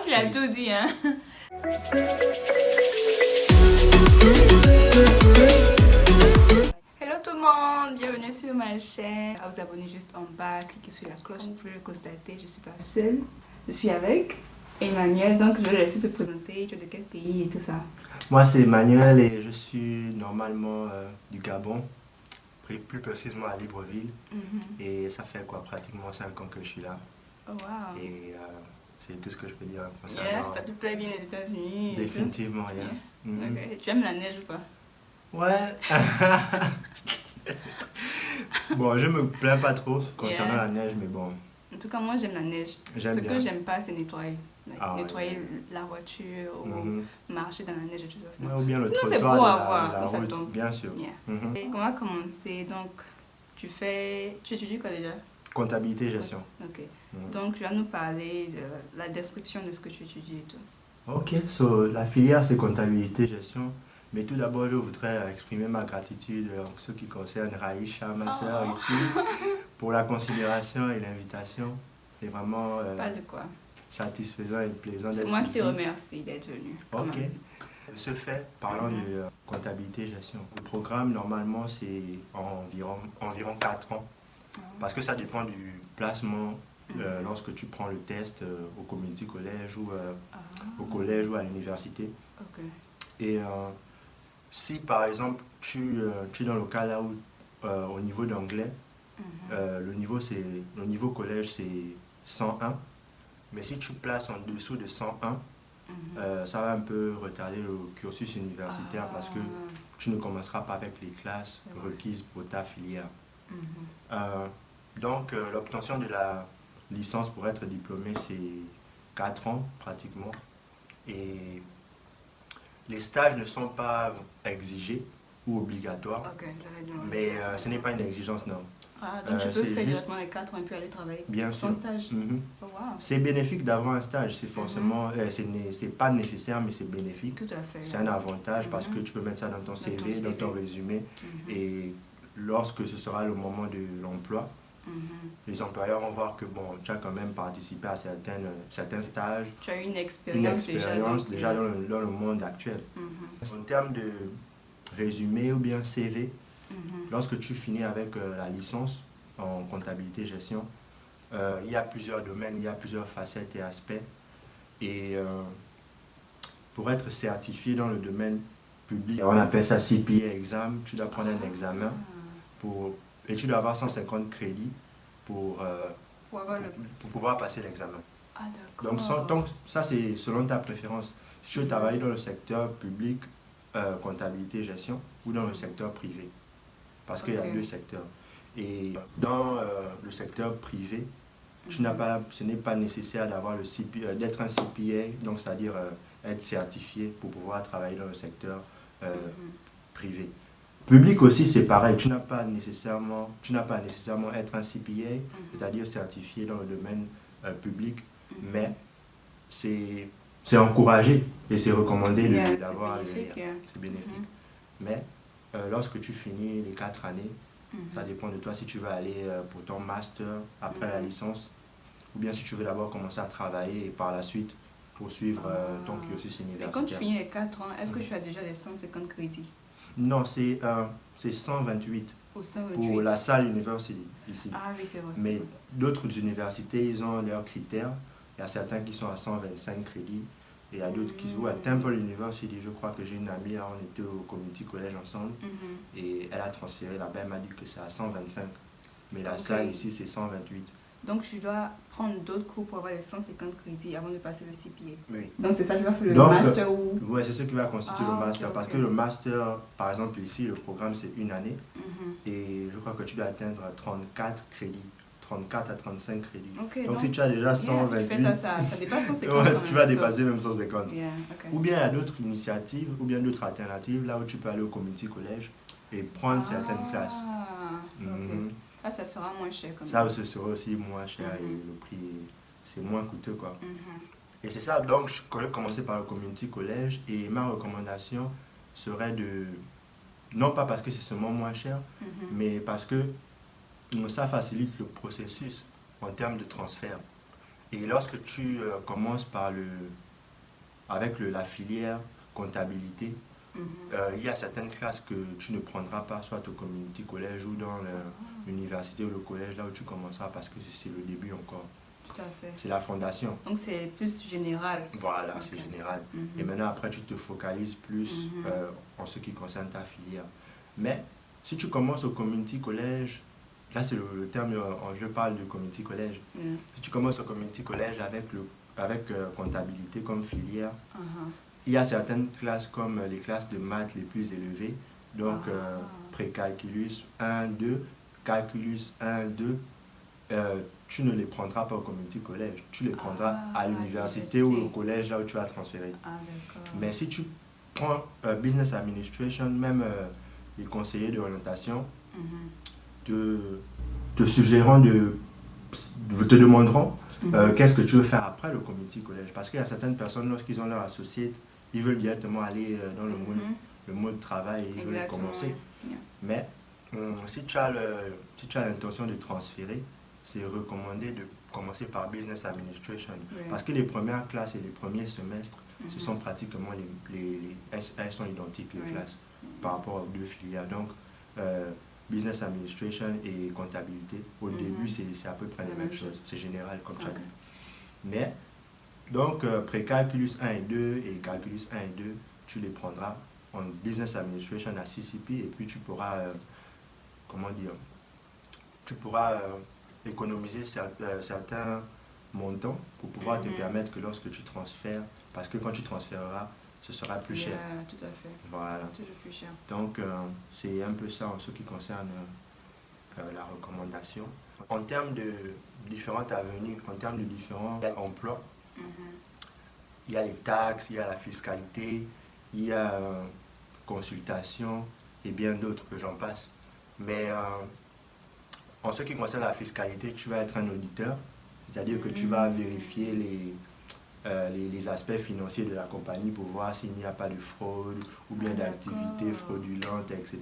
qu'il a tout dit, hein. Hello tout le monde, bienvenue sur ma chaîne. À vous abonner juste en bas, cliquez sur la cloche. Vous pouvez le constater, je ne suis pas seule. Je suis avec Emmanuel, donc je vais le laisser se présenter. Tu es de quel pays et tout ça? Moi c'est Emmanuel et je suis normalement du Gabon, plus précisément à Libreville. Et ça fait quoi, pratiquement 5 ans que je suis là. Oh wow. Et c'est tout ce que je peux dire concernant... Ça te plaît bien les États-Unis? Définitivement, Okay. Tu aimes la neige ou pas? Ouais. Bon, je me plains pas trop concernant la neige, mais bon. En tout cas, moi j'aime la neige. Ce que j'aime pas, c'est nettoyer. Nettoyer la voiture ou marcher dans la neige et tout ça. Ouais, ou bien le sinon c'est beau à voir quand ça tombe. Bien sûr. Et on va commencer. Donc, tu étudies quoi déjà? Comptabilité et gestion. Ok. Donc, tu vas nous parler de la description de ce que tu étudies et tout. Ok, la filière c'est comptabilité et gestion. Mais tout d'abord, je voudrais exprimer ma gratitude en ce qui concerne Raïcha, ma soeur ici, pour la considération et l'invitation. C'est vraiment pas de quoi. Satisfaisant et plaisant d'être ici. C'est moi qui te remercie d'être venu. Ok. De ce fait, parlant de comptabilité et gestion, le programme normalement c'est environ 4 ans. Parce que ça dépend du placement lorsque tu prends le test au community college ou au collège ou à l'université. Et si par exemple tu es dans le cas là où au niveau d'anglais, le niveau collège c'est 101, mais si tu places en dessous de 101, ça va un peu retarder le cursus universitaire parce que tu ne commenceras pas avec les classes requises pour ta filière. Donc l'obtention de la licence pour être diplômé c'est 4 ans pratiquement. Et les stages ne sont pas exigés ou obligatoires, mais ce n'est pas une exigence, non. Donc tu peux faire directement les 4 ans et puis aller travailler sans stage. C'est bénéfique d'avoir un stage, c'est forcément, c'est pas nécessaire, mais c'est bénéfique. Tout à fait. C'est un avantage parce que tu peux mettre ça dans ton CV, dans ton résumé, et lorsque ce sera le moment de l'emploi, les employeurs vont voir que bon, tu as quand même participé à certains stages. Tu as une expérience déjà dans le monde actuel. En termes de résumé ou bien CV, lorsque tu finis avec la licence en comptabilité gestion, il y a plusieurs domaines, il y a plusieurs facettes et aspects. Et pour être certifié dans le domaine public, on appelle ça CPA exam, tu dois prendre un examen et tu dois avoir 150 crédits pour pouvoir passer l'examen. Donc ça c'est selon ta préférence. Si tu veux travailler dans le secteur public, comptabilité, gestion, ou dans le secteur privé. Parce qu'il y a deux secteurs. Et dans le secteur privé, ce n'est pas nécessaire d'avoir d'être un CPA, donc c'est-à-dire être certifié pour pouvoir travailler dans le secteur privé. Public aussi, c'est pareil, tu n'as pas nécessairement être un CPA, c'est-à-dire certifié dans le domaine public, mais c'est encouragé et c'est recommandé d'avoir. C'est bénéfique. Mais lorsque tu finis les 4 années, ça dépend de toi si tu veux aller pour ton master après la licence, ou bien si tu veux d'abord commencer à travailler et par la suite poursuivre ton cursus universitaire. Et quand tu finis les 4 ans, est-ce que tu as déjà les 150 crédits? Non, c'est 128 pour la salle university ici. Ah oui, c'est vrai. Mais d'autres universités, ils ont leurs critères. Il y a certains qui sont à 125 crédits. Et il y a d'autres qui sont à Temple University. Je crois que j'ai une amie, là, on était au community college ensemble. Et elle a transféré là-bas, elle m'a dit que c'est à 125. Mais la salle ici, c'est 128. Donc, je dois prendre d'autres cours pour avoir les 150 crédits avant de passer le CPA. Oui. Donc, c'est ça qui va faire le master ou... Oui, c'est ce qui va constituer le master. Parce que le master, par exemple, ici, le programme, c'est 1 année. Et je crois que tu dois atteindre 34 crédits. 34 à 35 crédits. Donc, si tu as déjà 128... ça dépasse 150. Tu vas dépasser même 150. Ou bien il y a d'autres initiatives, ou bien d'autres alternatives, là où tu peux aller au community college et prendre certaines classes. Là, ça sera moins cher. Ça sera aussi moins cher et le prix, c'est moins coûteux, quoi. Et c'est ça, donc je vais commencer par le community college et ma recommandation serait non pas parce que c'est seulement moins cher, mais parce que ça facilite le processus en termes de transfert. Et lorsque tu commences avec la filière comptabilité, il y a certaines classes que tu ne prendras pas, soit au community collège ou dans l'université ou le collège, là où tu commenceras, parce que c'est le début encore. Tout à fait. C'est la fondation. Donc c'est plus général. Voilà, c'est général. Et maintenant, après, tu te focalises plus en ce qui concerne ta filière. Mais si tu commences au community collège, là c'est le terme, je parle du community collège. Si tu commences au community collège avec comptabilité comme filière, il y a certaines classes comme les classes de maths les plus élevées, donc précalculus 1, 2, calculus 1, 2, tu ne les prendras pas au community collège, tu les prendras à l'université ou au collège là où tu vas transférer. Mais si tu prends business administration, même les conseillers d'orientation te suggéreront te demanderont qu'est-ce que tu veux faire après le community collège, parce qu'il y a certaines personnes, lorsqu'ils ont leur associé, ils veulent directement aller dans le mode travail et ils veulent commencer. Mais si tu as l'intention de transférer, c'est recommandé de commencer par business administration, parce que les premières classes et les premiers semestres, ce sont pratiquement elles sont identiques les classes par rapport aux deux filières. Donc business administration et comptabilité, au début c'est à peu près la même chose, c'est général comme tu as dit. Mais donc précalculus 1 et 2 et calculus 1 et 2, tu les prendras en business administration à CCP et puis tu pourras économiser certains montants pour pouvoir te permettre que lorsque tu transfères, parce que quand tu transféreras, ce sera plus cher. Tout à fait. Voilà. Toujours plus cher. Donc c'est un peu ça en ce qui concerne la recommandation. En termes de différentes avenues, en termes de différents emplois, il y a les taxes, il y a la fiscalité, il y a consultation et bien d'autres que j'en passe. Mais en ce qui concerne la fiscalité, tu vas être un auditeur, c'est-à-dire que tu vas vérifier les aspects financiers de la compagnie pour voir s'il n'y a pas de fraude ou bien d'activités fraudulentes, etc.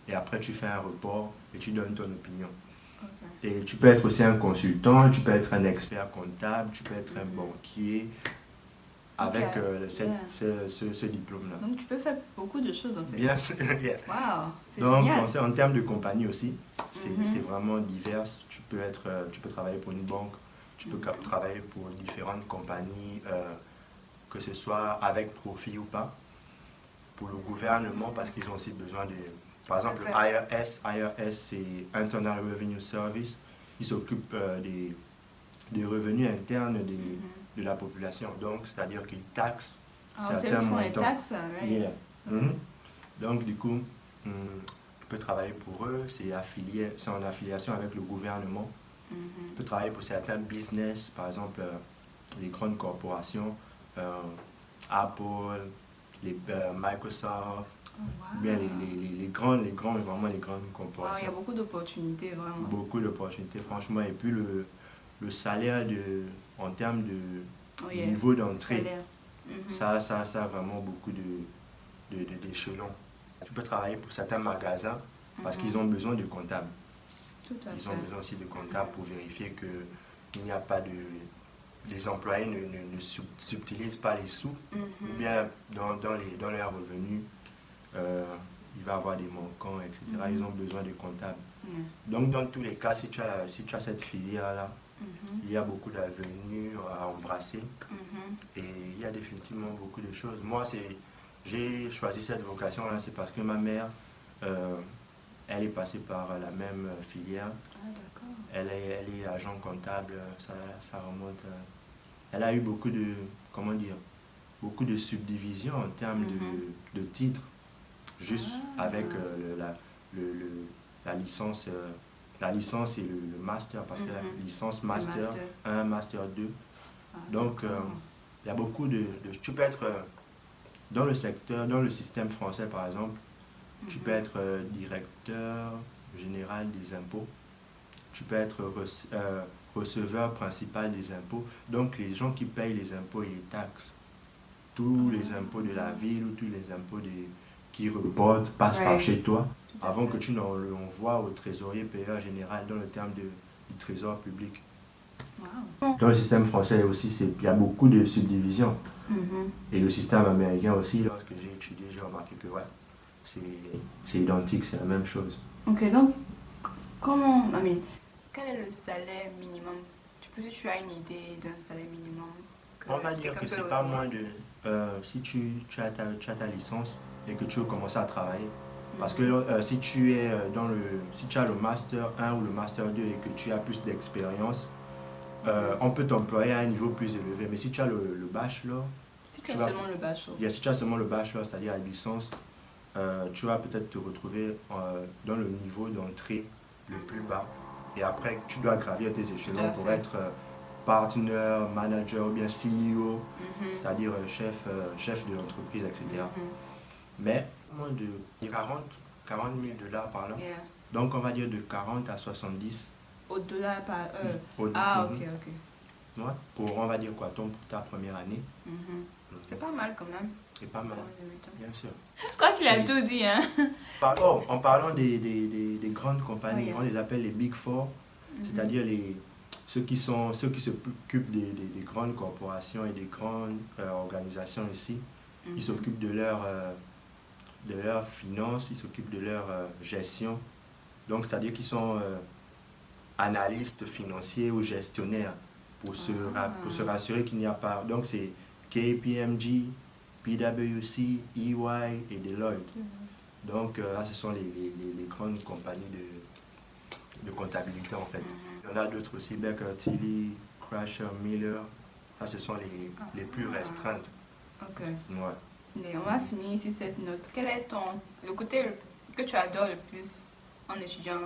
Et après, tu fais un report et tu donnes ton opinion. Et tu peux être aussi un consultant, tu peux être un expert comptable, tu peux être un banquier avec ce diplôme-là. Donc tu peux faire beaucoup de choses en fait. Bien sûr. Wow, c'est donc génial. en termes de compagnie aussi, c'est vraiment divers. Tu peux travailler pour une banque, tu peux travailler pour différentes compagnies, que ce soit avec profit ou pas, pour le gouvernement parce qu'ils ont aussi besoin de... Par exemple, IRS, c'est Internal Revenue Service, ils s'occupent des revenus internes de la population, donc c'est-à-dire qu'ils taxent certains montants. Les taxes, Donc du coup, tu peux travailler pour eux, c'est en affiliation avec le gouvernement. Tu peux travailler pour certains business, par exemple les grandes corporations, Apple, Microsoft, bien vraiment les grandes corporations. Il y a beaucoup d'opportunités, vraiment. Beaucoup d'opportunités, franchement. Et puis le salaire en termes de niveau d'entrée, ça a vraiment beaucoup d'échelons. Tu peux travailler pour certains magasins parce qu'ils ont besoin de comptables. Ils ont besoin aussi de comptables pour vérifier qu'il n'y a pas les employés ne subtilisent pas les sous, ou bien dans leurs revenus, il va y avoir des manquants, etc. Ils ont besoin de comptables. Donc dans tous les cas, si tu as cette filière-là, il y a beaucoup d'avenues à embrasser et il y a définitivement beaucoup de choses. Moi, j'ai choisi cette vocation-là, c'est parce que ma mère, elle est passée par la même filière. Elle est agent comptable, ça remonte. Elle a eu beaucoup de subdivisions en termes de titres, juste avec la licence et le master, parce que la licence master 1, master 2. Donc, il y a beaucoup tu peux être dans le secteur, dans le système français par exemple, tu peux être directeur général des impôts, tu peux être receveur principal des impôts, donc les gens qui payent les impôts et les taxes, tous les impôts de la ville ou tous les impôts qui reportent passent par chez toi, avant que tu ne l'envoies au trésorier payeur général dans le terme du trésor public. Wow. Dans le système français aussi, il y a beaucoup de subdivisions. Mhm. Et le système américain aussi, lorsque j'ai étudié, j'ai remarqué que ouais, c'est identique, c'est la même chose. Ok, donc, comment, quel est le salaire minimum? Tu as une idée d'un salaire minimum que On va dire quelqu'un que peut c'est pas recevoir? moins de... si tu as ta licence et que tu veux commencer à travailler, parce que si tu es si tu as le master 1 ou le master 2 et que tu as plus d'expérience, on peut t'employer à un niveau plus élevé. Mais si tu as le bachelor, Si tu as seulement le bachelor. si tu as seulement le bachelor, c'est-à-dire la licence, tu vas peut-être te retrouver dans le niveau d'entrée le plus bas. Et après, tu dois gravir tes échelons pour être partner, manager ou bien CEO, c'est-à-dire chef de l'entreprise, etc. Mais moins de 40 000 dollars par an. Yeah. Donc, on va dire de 40 à 70. Au-delà par heure. Au- Ah, mhm. ok, ok. Ouais, pour, on va dire quoi, pour ta première année. C'est pas mal quand même. C'est pas mal, Pour un débutant. bien sûr. Je crois qu'il a tout dit, hein. En parlant des grandes compagnies, Oh, yeah. on les appelle les Big Four, c'est-à-dire ceux qui s'occupent des grandes corporations et des grandes organisations ici. Ils s'occupent de leur finances, ils s'occupent de leur gestion. Donc, c'est-à-dire qu'ils sont analystes financiers ou gestionnaires pour se rassurer qu'il n'y a pas... Donc, c'est KPMG, PwC, EY et Deloitte. Donc, là, ce sont les grandes compagnies de comptabilité, en fait. Il y en a d'autres aussi, Baker Tilly, Crusher, Miller. Ça, ce sont les plus restreintes. Ok. Ouais. Et on va finir sur cette note. Quel est le côté que tu adores le plus en étudiant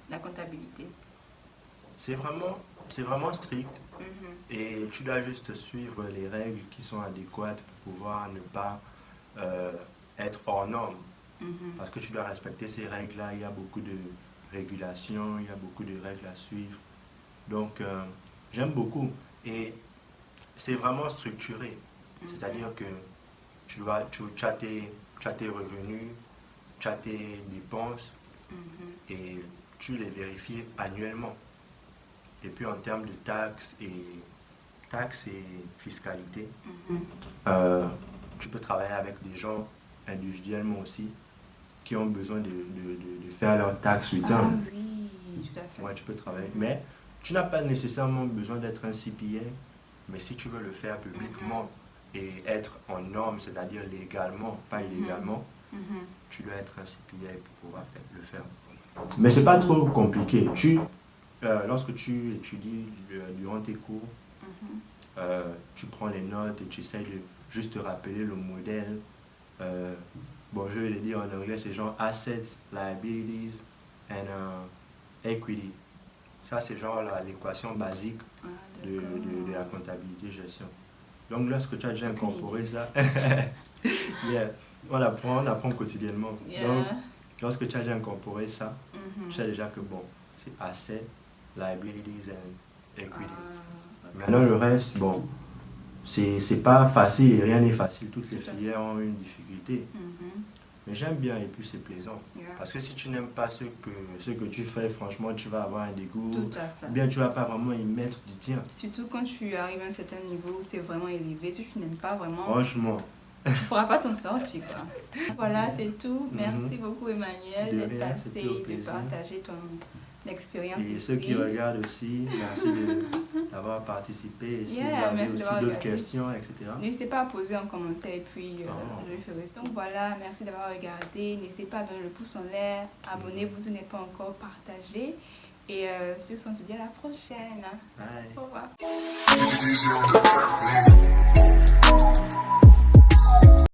la comptabilité? C'est vraiment strict. Et tu dois juste suivre les règles qui sont adéquates pour pouvoir ne pas être hors norme. Parce que tu dois respecter ces règles-là. Il y a beaucoup de régulations, il y a beaucoup de règles à suivre. Donc, j'aime beaucoup. Et c'est vraiment structuré. C'est-à-dire que tu as tes revenus, tu as tes dépenses et tu les vérifies annuellement. Et puis en termes de taxes et fiscalité, tu peux travailler avec des gens individuellement aussi qui ont besoin de faire leur tax return. Ah oui, tout à fait. Ouais, tu peux travailler. Mais tu n'as pas nécessairement besoin d'être un CPA, mais si tu veux le faire publiquement et être en norme, c'est-à-dire légalement, pas illégalement, tu dois être un CPA pour pouvoir le faire. Mais c'est pas trop compliqué. Lorsque tu étudies durant tes cours, tu prends les notes et tu essaies de juste te rappeler le modèle. Bon, je vais le dire en anglais, c'est genre assets, liabilities and equity. Ça, c'est genre l'équation basique de la comptabilité gestion. Donc, lorsque tu as déjà incorporé ça, yeah, on apprend quotidiennement. Yeah. Donc, lorsque tu as déjà incorporé ça, tu sais déjà que bon, c'est assets, liabilities and equity. Maintenant, le reste, bon, c'est pas facile et rien n'est facile. Toutes les filières ont une difficulté. Mais j'aime bien et puis c'est plaisant. Yeah. Parce que si tu n'aimes pas ce que tu fais, franchement, tu vas avoir un dégoût. Tout à fait. Ou bien tu vas pas vraiment y mettre du tien. Surtout quand tu arrives à un certain niveau où c'est vraiment élevé. Si tu n'aimes pas vraiment, Franchement. tu ne pourras pas t'en sortir, quoi. Voilà, c'est tout. Merci beaucoup, Emmanuel, De d'être rien, passé, c'était au de plaisir. partager ton expérience Et ici. ceux qui regardent aussi, merci d'avoir participé. Et si Yeah, vous avez merci aussi d'avoir d'autres regardé. questions, etc. N'hésitez pas à poser en commentaire et puis je le ferai aussi. Oh. Donc voilà, merci d'avoir regardé. N'hésitez pas à donner le pouce en l'air. Abonnez-vous si vous n'êtes pas encore partagé. Et sur ce, on se dit à la prochaine. Bye. Au revoir.